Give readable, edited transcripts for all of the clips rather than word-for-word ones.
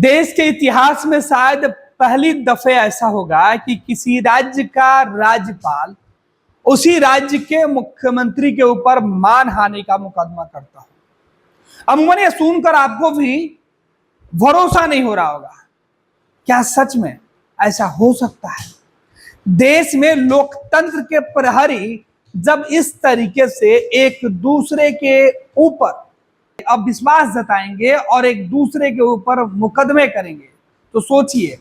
देश के इतिहास में शायद पहली दफे ऐसा होगा कि किसी राज्य का राज्यपाल उसी राज्य के मुख्यमंत्री के ऊपर मानहानि का मुकदमा करता हो। अमूमन ये सुनकर आपको भी भरोसा नहीं हो रहा होगा, क्या सच में ऐसा हो सकता है? देश में लोकतंत्र के प्रहरी जब इस तरीके से एक दूसरे के ऊपर अब विश्वास जताएंगे और एक दूसरे के ऊपर मुकदमे करेंगे, तो सोचिए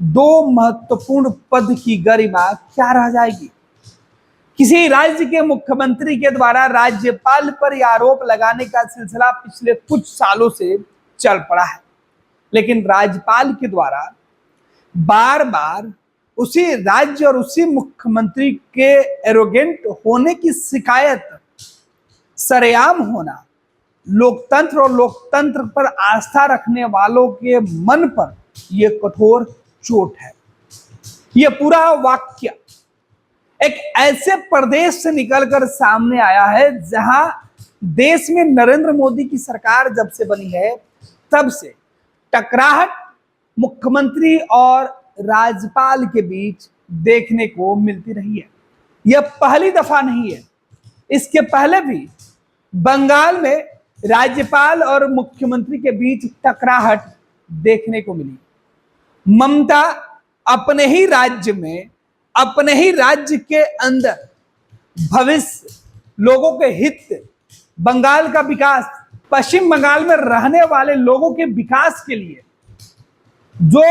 दो महत्वपूर्ण पद की गरिमा क्या रह जाएगी। किसी राज्य के मुख्यमंत्री के द्वारा राज्यपाल पर यह आरोप लगाने का सिलसिला पिछले कुछ सालों से चल पड़ा है, लेकिन राज्यपाल के द्वारा बार बार उसी राज्य और उसी मुख्यमंत्री के एरोगेंट होने की शिकायत सरेआम होना लोकतंत्र और लोकतंत्र पर आस्था रखने वालों के मन पर यह कठोर चोट है। यह पूरा वाक्य एक ऐसे प्रदेश से निकलकर सामने आया है जहां देश में नरेंद्र मोदी की सरकार जब से बनी है तब से टकराहट मुख्यमंत्री और राज्यपाल के बीच देखने को मिलती रही है। यह पहली दफा नहीं है, इसके पहले भी बंगाल में राज्यपाल और मुख्यमंत्री के बीच टकराहट देखने को मिली। ममता अपने ही राज्य में, अपने ही राज्य के अंदर भविष्य, लोगों के हित, बंगाल का विकास, पश्चिम बंगाल में रहने वाले लोगों के विकास के लिए जो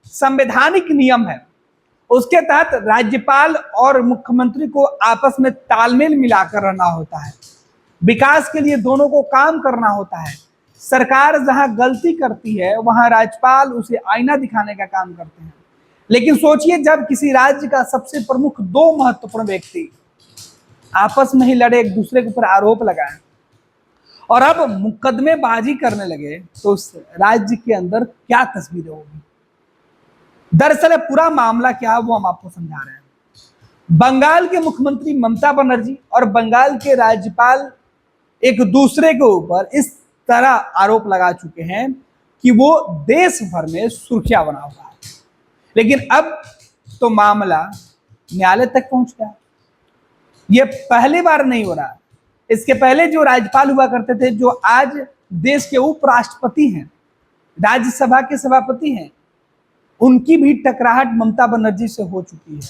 संवैधानिक नियम है उसके तहत राज्यपाल और मुख्यमंत्री को आपस में तालमेल मिलाकर रहना होता है। विकास के लिए दोनों को काम करना होता है। सरकार जहां गलती करती है वहां राज्यपाल उसे आईना दिखाने का काम करते हैं। लेकिन सोचिए जब किसी राज्य का सबसे प्रमुख दो महत्वपूर्ण व्यक्ति आपस में ही लड़े, एक दूसरे के ऊपर आरोप लगाए और अब मुकदमेबाजी करने लगे, तो उस राज्य के अंदर क्या तस्वीरें होगी। दरअसल पूरा मामला क्या है वो हम आपको समझा रहे हैं। बंगाल के मुख्यमंत्री ममता बनर्जी और बंगाल के राज्यपाल एक दूसरे के ऊपर इस तरह आरोप लगा चुके हैं कि वो देश भर में सुर्खियां बना हुआ है। लेकिन अब तो मामला न्यायालय तक पहुंच गया। यह पहली बार नहीं हो रहा। इसके पहले जो राज्यपाल हुआ करते थे, जो आज देश के उपराष्ट्रपति हैं, राज्यसभा के सभापति हैं, उनकी भी टकराहट ममता बनर्जी से हो चुकी है।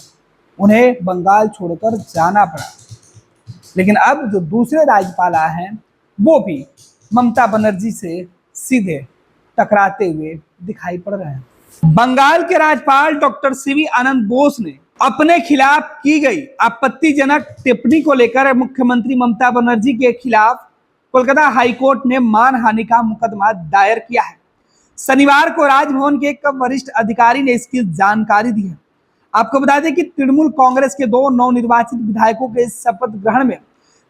उन्हें बंगाल छोड़कर जाना पड़ा। लेकिन अब जो दूसरे राज्यपाल आए हैं वो भी ममता बनर्जी से सीधे टकराते हुए दिखाई पड़ रहे हैं। बंगाल के राज्यपाल डॉक्टर सीवी आनंद बोस ने अपने खिलाफ की गई आपत्तिजनक टिप्पणी को लेकर मुख्यमंत्री ममता बनर्जी के खिलाफ कोलकाता हाईकोर्ट ने मानहानि का मुकदमा दायर किया है। शनिवार को राजभवन के एक वरिष्ठ अधिकारी ने इसकी जानकारी दी है। आपको बता दें कि तृणमूल कांग्रेस के दो नवनिर्वाचित विधायकों के शपथ ग्रहण में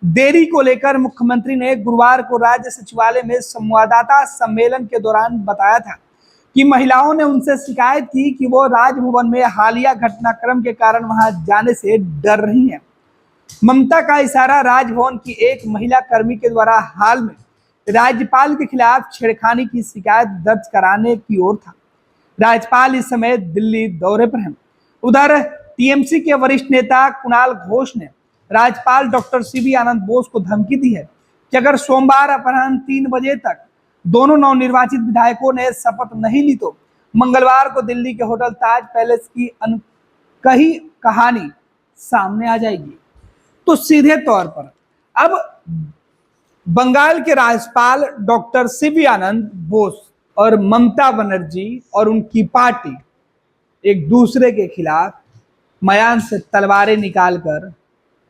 देरी को लेकर मुख्यमंत्री ने गुरुवार को राज्य सचिवालय में संवाददाता सम्मेलन के दौरान बताया था कि महिलाओं ने उनसे शिकायत की कि वो राजभवन में हालिया घटनाक्रम के कारण वहां जाने से डर रही हैं। ममता का इशारा राजभवन की एक महिला कर्मी के द्वारा हाल में राज्यपाल के खिलाफ छेड़खानी की शिकायत दर्ज कराने की ओर था। राज्यपाल इस समय दिल्ली दौरे पर हैं। उधर टीएमसी के वरिष्ठ नेता कुणाल घोष ने राज्यपाल डॉक्टर सीवी आनंद बोस को धमकी दी है कि अगर सोमवार अपराह्न 3 बजे तक दोनों नवनिर्वाचित विधायकों ने शपथ नहीं ली तो मंगलवार को दिल्ली के होटल ताज पैलेस की अनकही कहानी सामने आ जाएगी। तो सीधे तौर पर अब बंगाल के राज्यपाल डॉक्टर सीवी आनंद बोस और ममता बनर्जी और उनकी पार्टी एक दूसरे के खिलाफ मयान से तलवारें निकालकर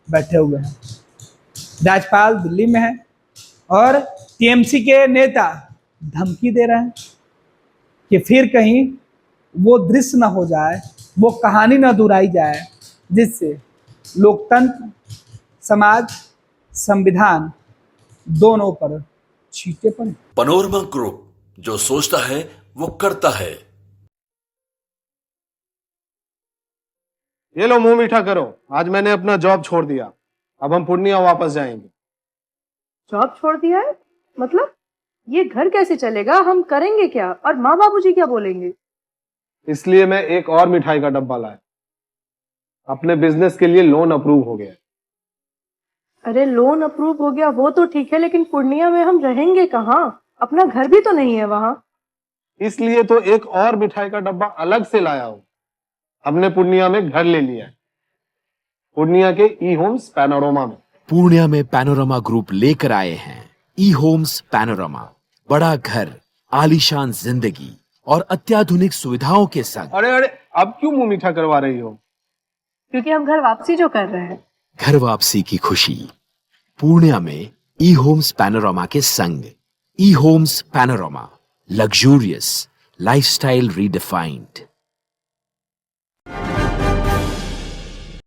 बैठे हुए हैं। राज्यपाल दिल्ली में है और टीएमसी के नेता धमकी दे रहे हैं कि फिर कहीं वो दृश्य न हो जाए, वो कहानी न दोहराई जाए जिससे लोकतंत्र, समाज, संविधान दोनों पर छींटे पड़े। पनोरमा ग्रुप, जो सोचता है वो करता है। ये लो मुंह मीठा करो, आज मैंने अपना जॉब छोड़ दिया। अब हम पूर्णिया वापस जाएंगे। जॉब छोड़ दिया है? मतलब ये घर कैसे चलेगा, हम करेंगे क्या और माँ बाबूजी क्या बोलेंगे? इसलिए मैं एक और मिठाई का डब्बा लाया। अपने बिजनेस के लिए लोन अप्रूव हो गया। अरे लोन अप्रूव हो गया वो तो ठीक है, लेकिन पूर्णिया में हम रहेंगे कहाँ? अपना घर भी तो नहीं है वहाँ। इसलिए तो एक और मिठाई का डब्बा अलग से लाया हूं। हमने पूर्णिया में घर ले लिया है, पूर्णिया के ई होम्स पैनोरमा में। पूर्णिया में पैनोरमा ग्रुप लेकर आए हैं ई होम्स पैनोरमा। बड़ा घर, आलीशान जिंदगी और अत्याधुनिक सुविधाओं के संग। अरे अरे, अब क्यों मुंह मीठा करवा रही हो? क्योंकि हम घर वापसी जो कर रहे हैं। घर वापसी की खुशी पूर्णिया में ई होम्स पैनोरमा के संग। ई Homes Panorama, luxurious lifestyle redefined.